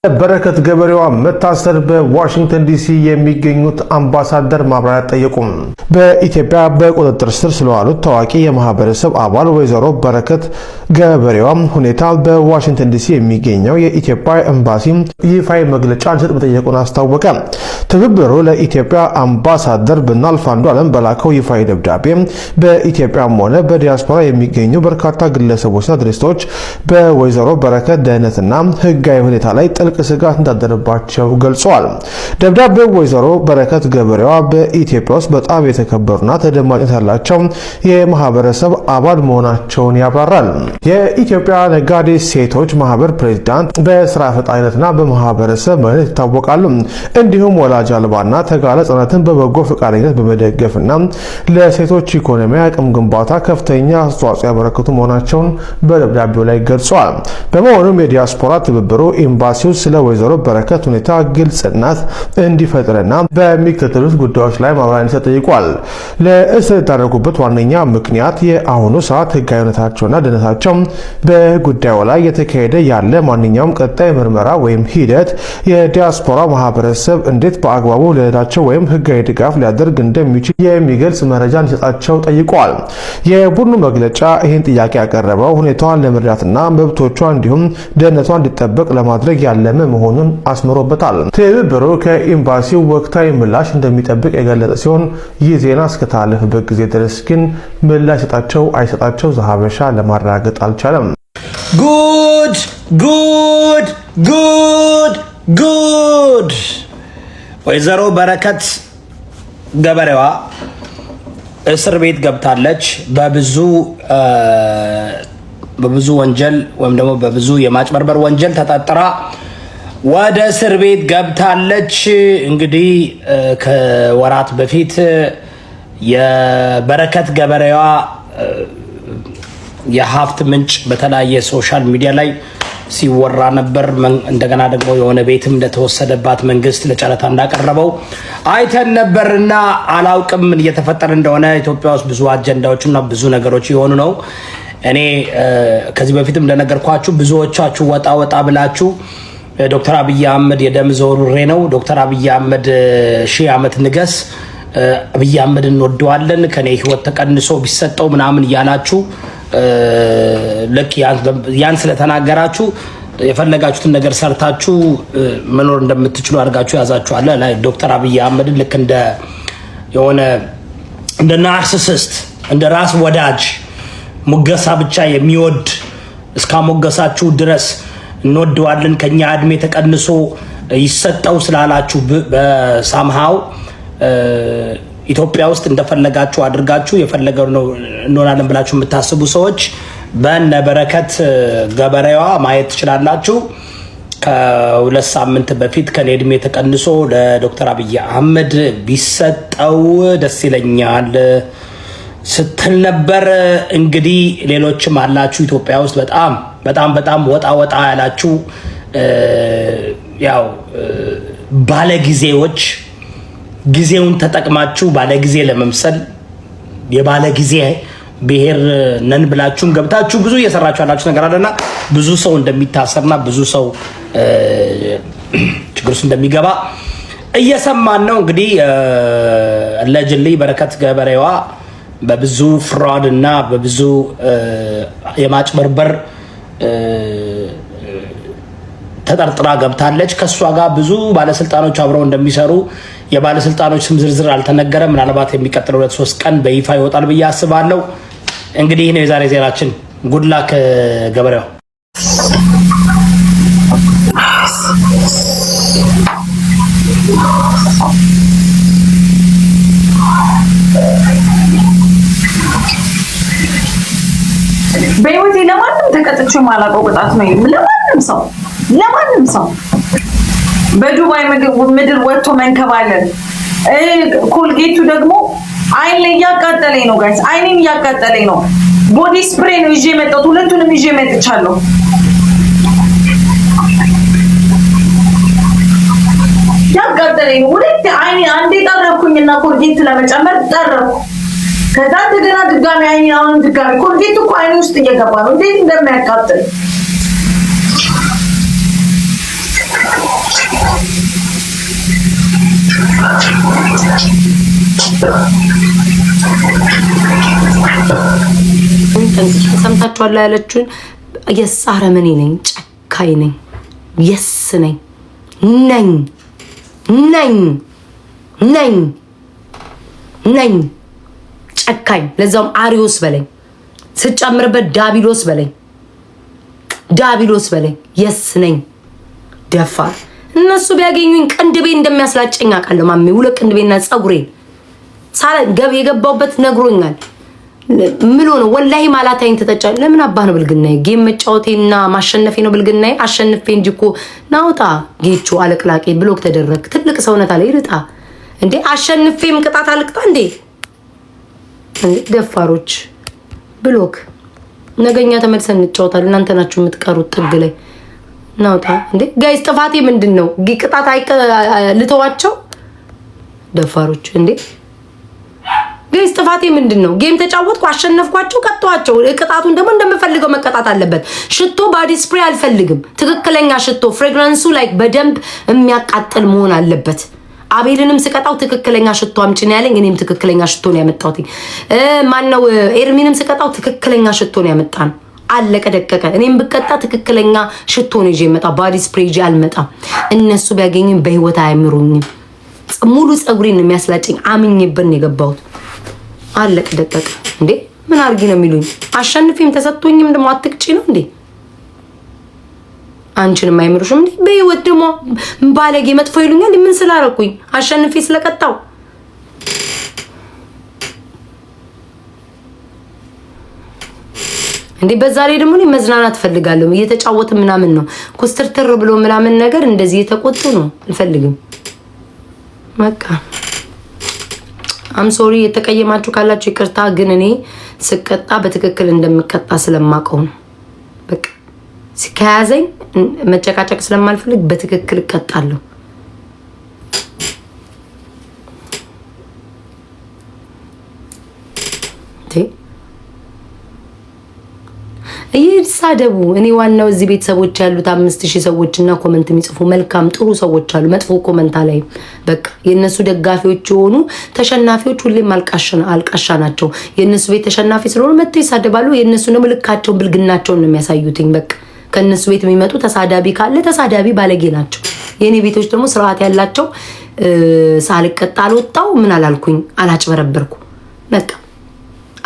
በረከት ገበሬዋ መታሰር በዋሽንግተን ዲሲ የሚገኙት አምባሳደር ማብራሪያ ጠየቁም። በኢትዮጵያ በቁጥጥር ስር ስለዋሉት ታዋቂ የማህበረሰብ አባል ወይዘሮ በረከት ገበሬዋ ሁኔታ በዋሽንግተን ዲሲ የሚገኘው የኢትዮጵያ ኤምባሲ ይፋዊ መግለጫ እንዲሰጥ መጠየቁን አስታወቀ። ትብብሩ ለኢትዮጵያ አምባሳደር ብናልፍ አንዱዓለም በላከው ይፋዊ ደብዳቤ በኢትዮጵያም ሆነ በዲያስፖራ የሚገኙ በርካታ ግለሰቦችና ድርጅቶች በወይዘሮ በረከት ደህንነትና ህጋዊ ሁኔታ ላይ ስጋት እንዳደረባቸው ገልጸዋል። ደብዳቤው ወይዘሮ በረከት ገበሬዋ በኢትዮጵያ ውስጥ በጣም የተከበሩና ተደማጭነት ያላቸው የማህበረሰብ አባል መሆናቸውን ያብራራል። የኢትዮጵያ ነጋዴ ሴቶች ማህበር ፕሬዝዳንት በስራ ፈጣሪነትና በማህበረሰብ መሪነት ይታወቃሉ። እንዲሁም ወላጅ አልባና ተጋላጭ ህጻናትን በበጎ ፈቃደኝነት በመደገፍና ለሴቶች ኢኮኖሚ አቅም ግንባታ ከፍተኛ አስተዋጽኦ ያበረከቱ መሆናቸውን በደብዳቤው ላይ ገልጸዋል። በመሆኑም የዲያስፖራ ትብብሩ ኤምባሲው ስለ ወይዘሮ በረከት ሁኔታ ግልጽነት እንዲፈጥርና በሚከተሉት ጉዳዮች ላይ ማብራሪያ እንዲሰጥ ጠይቋል። ለእስር የተዳረጉበት ዋነኛ ምክንያት የአሁኑ ሰዓት ህጋዊነታቸውና ደህንነታቸው በጉዳዩ ላይ የተካሄደ ያለ ማንኛውም ቀጣይ ምርመራ ወይም ሂደት የዲያስፖራ ማህበረሰብ እንዴት በአግባቡ ለዳቸው ወይም ህጋዊ ድጋፍ ሊያደርግ እንደሚችል የሚገልጽ መረጃ እንዲሰጣቸው ጠይቋል። የቡድኑ መግለጫ ይህን ጥያቄ ያቀረበው ሁኔታዋን ለመርዳትና መብቶቿ እንዲሁም ደህንነቷ እንዲጠበቅ ለማድረግ ያለመ መሆኑን አስምሮበታል። ትብብሩ ከኤምባሲው ወቅታዊ ምላሽ እንደሚጠብቅ የገለጸ ሲሆን ይህ ዜና እስከታለፈበት ጊዜ ድረስ ግን ምላሽ ሰጣቸው አይሰጣቸው ዘሀበሻ ለማረጋገጥ አልቻለም። ጉድ ጉድ ጉድ ጉድ! ወይዘሮ በረከት ገበሬዋ እስር ቤት ገብታለች። በብዙ ወንጀል ወይም ደግሞ በብዙ የማጭበርበር ወንጀል ተጠርጥራ ወደ እስር ቤት ገብታለች። እንግዲህ ከወራት በፊት የበረከት ገበሬዋ የሀብት ምንጭ በተለያየ ሶሻል ሚዲያ ላይ ሲወራ ነበር። እንደገና ደግሞ የሆነ ቤትም እንደተወሰደባት መንግስት ለጨረታ እንዳቀረበው አይተን ነበርና አላውቅም ምን እየተፈጠረ እንደሆነ። ኢትዮጵያ ውስጥ ብዙ አጀንዳዎችና ብዙ ነገሮች የሆኑ ነው። እኔ ከዚህ በፊትም እንደነገርኳችሁ ብዙዎቻችሁ ወጣ ብላችሁ ዶክተር አብይ አህመድ የደም ዘውሩሬ ነው፣ ዶክተር አብይ አህመድ ሺህ ዓመት ንገስ፣ አብይ አህመድ እንወደዋለን፣ ከኔ ህይወት ተቀንሶ ቢሰጠው ምናምን እያላችሁ ልክ ያን ስለተናገራችሁ የፈለጋችሁትን ነገር ሰርታችሁ መኖር እንደምትችሉ አድርጋችሁ ያዛችኋል። ላይ ዶክተር አብይ አህመድ ልክ እንደ ናርሲሲስት እንደ ራስ ወዳጅ ሙገሳ ብቻ የሚወድ እስካሞገሳችሁ ድረስ እንወደዋለን ከኛ እድሜ ተቀንሶ ይሰጠው ስላላችሁ በሳምሃው ኢትዮጵያ ውስጥ እንደፈለጋችሁ አድርጋችሁ የፈለገው ነው እንሆናለን ብላችሁ የምታስቡ ሰዎች በነበረከት ገበሬዋ ማየት ትችላላችሁ። ከሁለት ሳምንት በፊት ከኔ እድሜ ተቀንሶ ለዶክተር አብይ አህመድ ቢሰጠው ደስ ይለኛል ስትል ነበር። እንግዲህ ሌሎችም አላችሁ ኢትዮጵያ ውስጥ በጣም ወጣ ያላችሁ ያው ባለጊዜዎች ጊዜውን ተጠቅማችሁ ባለጊዜ ለመምሰል የባለጊዜ ብሔር ነን ብላችሁም ገብታችሁ ብዙ እየሰራችሁ ያላችሁ ነገር አለና ብዙ ሰው እንደሚታሰርና ብዙ ሰው ችግር ውስጥ እንደሚገባ እየሰማን ነው። እንግዲህ ለጅሊ በረከት ገበሬዋ በብዙ ፍራድ እና በብዙ የማጭበርበር ተጠርጥራ ገብታለች። ከሷ ጋር ብዙ ባለስልጣኖች አብረው እንደሚሰሩ የባለስልጣኖች ስም ዝርዝር አልተነገረም። ምናልባት የሚቀጥለው 2-3 ቀን በይፋ ይወጣል ብዬ አስባለሁ። እንግዲህ ይሄ ነው የዛሬ ዜናችን። ጉድላክ ገበሬው። በህይወቴ ለማንም ተቀጥቼ ማላውቀው ቅጣት ነው። ለማንም ሰው በዱባይ ምድር ወጥቶ መንከባለል፣ ኮልጌቱ ደግሞ አይን ላይ እያቃጠለኝ ነው ጋይስ፣ አይኔን እያቃጠለኝ ነው። ቦዲ ስፕሬይ ነው ይዤ መጣሁ፣ ሁለቱንም ይዤ መጥቻለሁ። ያቃጠለኝ ነው። ሁለት አይኔ አንዴ ጠረኩኝና ኮልጌት ለመጨመር ጠረኩ። ከዛ እንደገና ድጋሚ አይኔን ድጋሚ ኮልጌት እኮ አይኔ ውስጥ እየገባ ነው። እንዴት እንደሚያቃጥል ሰምታችኋል ያለችውን የስ አረመኔ ነኝ፣ ጨካኝ ነኝ፣ የስ ነኝ ነኝ ነኝ ነኝ ነኝ ጨካኝ፣ ለዛውም አሪዮስ በለኝ፣ ስጨምርበት ዳቢሎስ በለኝ፣ ዳቢሎስ በለኝ፣ የስ ነኝ። ደፋር እነሱ ቢያገኙኝ ቅንድቤ እንደሚያስላጨኝ አውቃለሁ። ማሜ ሁለት ቅንድቤና ፀጉሬን ሳላ ገብ የገባውበት ነግሮኛል። ምሎ ነው ወላሂ ማላታይን ተጠጫ። ለምን አባ ነው ብልግናዬ? ጌም መጫወቴና ማሸነፌ ነው ብልግናዬ? አሸንፌ እንጂ እኮ ናውጣ ጌቹ አለቅላቄ ብሎክ ተደረግ። ትልቅ ሰውነት አለ ይርጣ እንዴ? አሸንፌም ቅጣት አልቅጣ እንዴ? ደፋሮች ብሎክ። ነገኛ ተመልሰን እንጫወታለን። እናንተ ናችሁ የምትቀሩት ጥግ ላይ ናውጣ እንዴ? ጋይስ ጥፋቴ ምንድን ነው? ቅጣት ልተዋቸው ደፋሮች እንዴ? ጋይስ ጥፋቴ ምንድን ነው? ጌም ተጫወትኩ፣ አሸነፍኳቸው፣ ቀጣዋቸው። ቅጣቱን ደግሞ እንደምፈልገው መቀጣት አለበት። ሽቶ ባዲ ስፕሬይ አልፈልግም። ትክክለኛ ሽቶ ፍሬግራንሱ ላይክ በደንብ የሚያቃጥል መሆን አለበት። አቤልንም ስቀጣው ትክክለኛ ሽቶ አምጪ ነው ያለኝ። እኔም ትክክለኛ ሽቶ ነው ያመጣሁት። ማነው ኤርሚንም ስቀጣው ትክክለኛ ሽቶ ነው ያመጣን። አለቀ ደቀቀ። እኔም ብቀጣ ትክክለኛ ሽቶ ነው ይዤ መጣ። ባዲ ስፕሬይ ይዤ አልመጣም። እነሱ ቢያገኙኝ በህይወት አያምሩኝም። ሙሉ ፀጉሬን ነው የሚያስላጨኝ። አምኜብን የገባሁት አለቀ ደቀቀ። እንዴ ምን አርጊ ነው የሚሉኝ? አሸንፌም ተሰጥቶኝም ደግሞ አትቅጪ ነው እንዴ? አንቺንም አይምሩሽም እንዴ? በህይወት ደግሞ ባለጌ መጥፎ ይሉኛል። ምን ስላረኩኝ? አሸንፌ ስለቀጣው እንዴ? በዛ ላይ ደግሞ እኔ መዝናናት ፈልጋለሁ። እየተጫወተ ምናምን ነው ኩስትርትር ብሎ ምናምን ነገር እንደዚህ የተቆጡ ነው አልፈልግም። በቃ አም ሶሪ የተቀየማችሁ ካላችሁ ይቅርታ። ግን እኔ ስቀጣ በትክክል እንደምቀጣ ስለማውቀው ነው። በቃ ከያዘኝ መጨቃጨቅ ስለማልፈልግ በትክክል እቀጣለሁ። ይሳደቡ። እኔ ዋናው እዚህ ቤተሰቦች ያሉት 5000 ሰዎች እና ኮመንት የሚጽፉ መልካም ጥሩ ሰዎች አሉ። መጥፎ ኮመንት ላይ በቃ የነሱ ደጋፊዎች የሆኑ ተሸናፊዎች ሁሌም አልቃሻ ናቸው። የነሱ ቤት ተሸናፊ ስለሆኑ መጥተው ይሳደባሉ። የነሱ ደግሞ ልካቸውን ብልግናቸውን ነው የሚያሳዩትኝ። በቃ ከነሱ ቤት የሚመጡ ተሳዳቢ ካለ ተሳዳቢ ባለጌ ናቸው። የኔ ቤቶች ደግሞ ስርዓት ያላቸው ሳልቀጣ አልወጣው ምን አላልኩኝ አላጭበረበርኩ። በቃ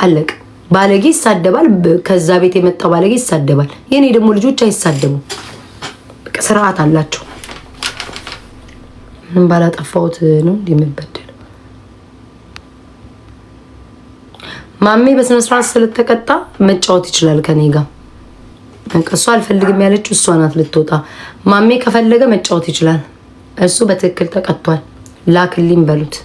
አለቀ። ባለጌ ይሳደባል። ከዛ ቤት የመጣው ባለጌ ይሳደባል። የኔ ደግሞ ልጆች አይሳደቡም። በቃ ስርዓት አላቸው። ምንም ባላጠፋሁት ነው እንደምበደል። ማሜ በስነ ስርዓት ስለተቀጣ መጫወት ይችላል ከኔ ጋር። በቃ እሱ አልፈልግም ያለችው እሷ ናት ልትወጣ። ማሜ ከፈለገ መጫወት ይችላል። እሱ በትክክል ተቀጥቷል። ላክልኝ በሉት።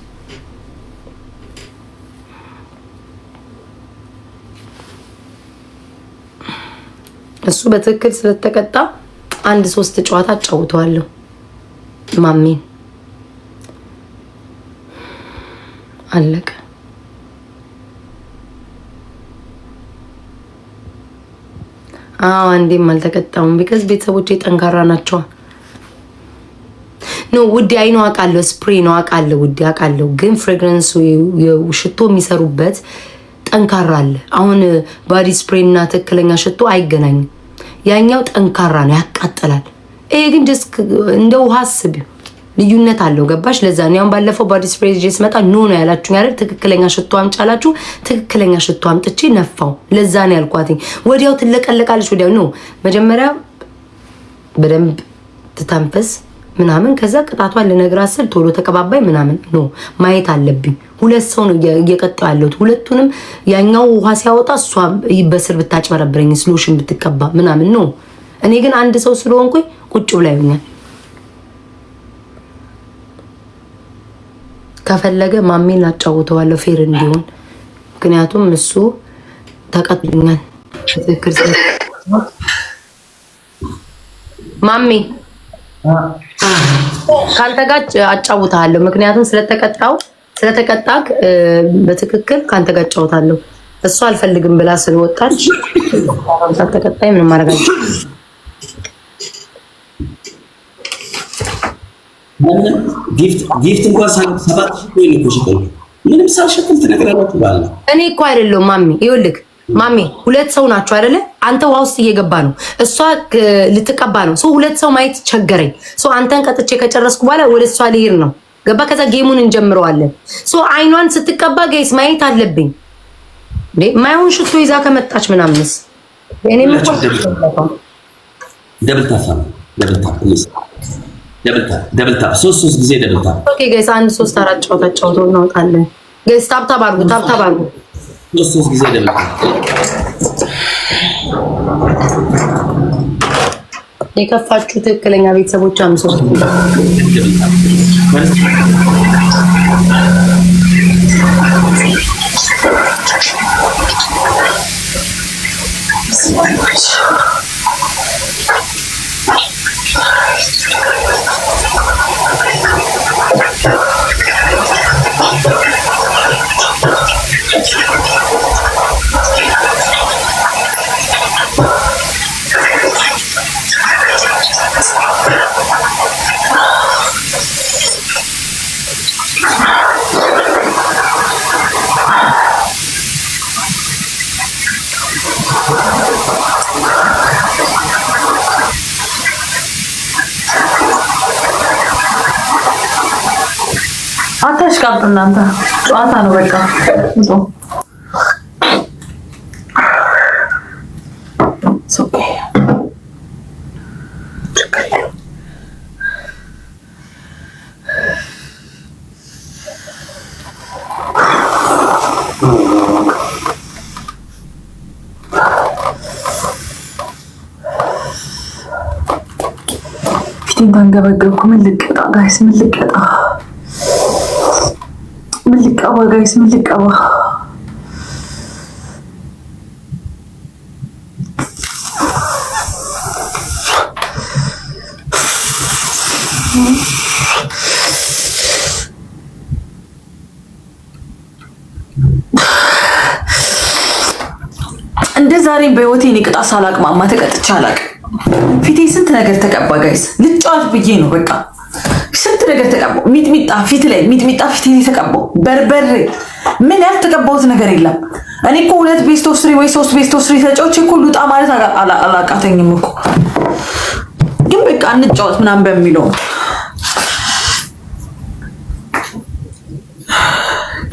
እሱ በትክክል ስለተቀጣ 1-3 ጨዋታ አጫውተዋለሁ ማሜን። አለቀ። አንዴም አልተቀጣውም። ቢካዝ ቤተሰቦቼ ጠንካራ ናቸው። ኖ ውዴ አይ ነው አውቃለሁ። ስፕሬይ ነው አውቃለሁ ውዴ አውቃለሁ። ግን ፍሬግራንሱ ሽቶ የሚሰሩበት ጠንካራ አለ። አሁን ባዲ ስፕሬይ እና ትክክለኛ ሽቶ አይገናኝም። ያኛው ጠንካራ ነው ያቃጥላል። ይሄ ግን ዲስክ እንደ ውሃ አስቢ ልዩነት አለው። ገባሽ? ለዛ ነው አሁን ባለፈው ባዲ ስፕሬይ ይዤ ስመጣ ኖ ነው ያላችሁኝ አይደል? ትክክለኛ ሽቶ አምጫላችሁ። ትክክለኛ ሽቶ አምጥቼ ነፋው። ለዛ ነው ያልኳትኝ። ወዲያው ትለቀለቃለች። ወዲያው ነው መጀመሪያ በደንብ ትተንፈስ ምናምን ከዛ ቅጣቷን ልነግራት ስል ቶሎ ተቀባባይ ምናምን ነው ማየት አለብኝ። ሁለት ሰው ነው እየቀጣው ያለሁት። ሁለቱንም ያኛው ውሃ ሲያወጣ እሷ በስር ብታጭበረብረኝ ስሎሽን ብትቀባ ምናምን ነው። እኔ ግን አንድ ሰው ስለሆንኩኝ ቁጭ ብላ ይሆኛል። ከፈለገ ማሜን አጫውተዋለሁ ፌር እንዲሆን። ምክንያቱም እሱ ተቀጥኛል። ትክክል ማሜ ካንተ ጋር አጫውታለሁ። ምክንያቱም ስለተቀጣክ በትክክል ካንተ ጋር አጫውታለሁ። እሱ አልፈልግም ብላ ስለወጣች ተቀጣይ ምንም ማረጋጅ ጊፍት እንኳን 7000 ኮይን እኮ ሽጠው ምንም ሳልሸጥም ትነግራላችሁ ባላ እኔ እኮ አይደለም ማሚ ይኸውልህ ማሚ ሁለት ሰው ናቸው አይደለ አንተ ውሃ ውስጥ እየገባ ነው እሷ ልትቀባ ነው ሶ ሁለት ሰው ማየት ቸገረኝ ሶ አንተን ቀጥቼ ከጨረስኩ በኋላ ወደ እሷ ልሄድ ነው ገባ ከዛ ጌሙን እንጀምረዋለን ሶ አይኗን ስትቀባ ጋይስ ማየት አለብኝ ማይሆን ሽቶ ይዛ ከመጣች ምናምንስ እኔ ምን ደብል ታፕ ሶስት ጊዜ ደብል ታፕ ኦኬ ጋይስ 1 3 4 ጫውታ እናውጣለን ጋይስ ታፕ አድርጉ ሶስት ጊዜ ደብል ታፕ የከፋችሁ ትክክለኛ ቤተሰቦች አምሶ አታሽቃብጡ እናንተ ጨዋታ ነው በቃ ተንገበገብኩ ምን ልቀጣ ጋይስ ምን ልቀጣ ጋይስ ምን ልቀባ እንደ ዛሬ በህይወቴ ንቅጣ ሳላቅማማ ተቀጥቼ አላቅ ፊቴ ስንት ነገር ተቀባ ጋይስ ልጫወት ብዬ ነው በቃ ስንት ነገር ተቀባው ሚጥሚጣ ፊት ላይ ሚጥሚጣ ፊት ላይ ተቀባው በርበሬ ምን ያልተቀባውት ነገር የለም እኔ እኮ 2 ቤስት ኦፍ 3 ወይ 3 ቤስት ኦፍ 3 ተጫውቼ እኮ ሉጣ ማለት አላቃተኝም እኮ ግን በቃ እንጫወት ምናምን በሚለው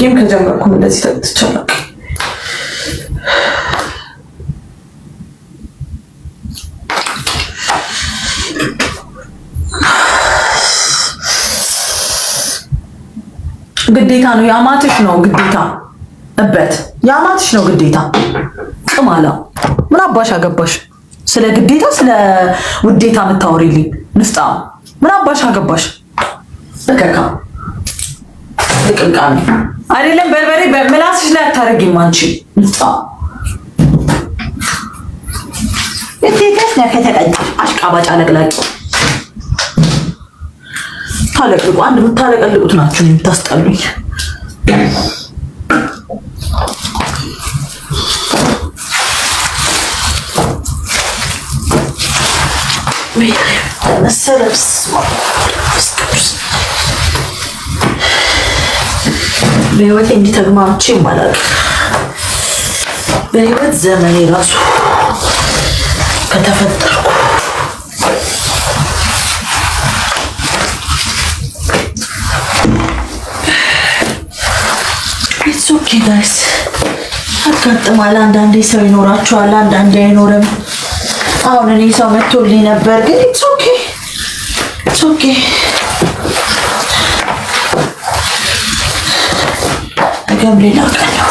ጌም ከጀመርኩ እንደዚህ ተጫውቼ ግዴታ ነው ያማትሽ ነው ግዴታ እበት ያማትሽ ነው ግዴታ ቅማላ ምን አባሽ አገባሽ ስለ ግዴታ ስለ ውዴታ የምታወሪልኝ ንፍጣ ምን አባሽ አገባሽ በከካ ልቅምቃሚ አይደለም በርበሬ በምላስሽ ላይ አታረጊም አንቺ ንፍጣ እቴቴስ ለከተቀጭ አሽቃባጭ አለቅላቂ ታለቅልቁ አንድ የምታለቀልቁት ናችሁ የምታስጠሉኝ መሰለስ በህይወት እንዲህ ተግማምቼ ማለት በህይወት ዘመኔ ራሱ ከተፈጠርኩ It's okay guys. አጋጥማል አንዳንዴ ሰው ይኖራችኋል አንዳንዴ አይኖርም አሁን እኔ ሰው መጥቶልኝ ነበር ግን it's okay ነገም ሌላ ቀን ነው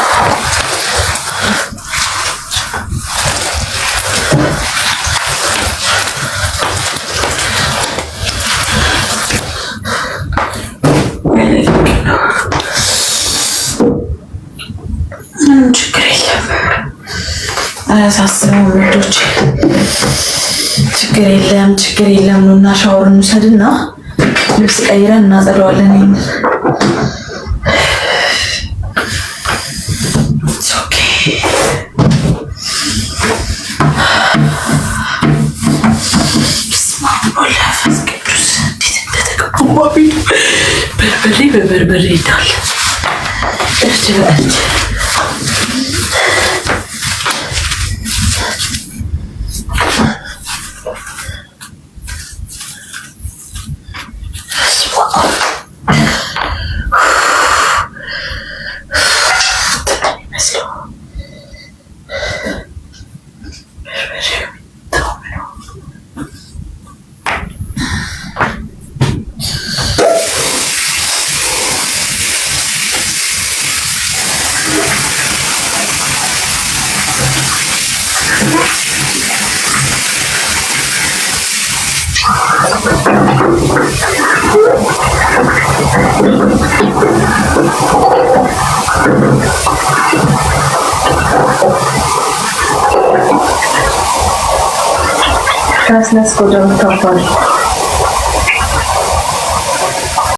አያሳስብም ወንዶች ችግር የለም ኑና ሻወር እንውሰድና ልብስ ቀይረን እናጸዳዋለን በርበሬ ይታል እርድ በእርድ Let's go down the top one.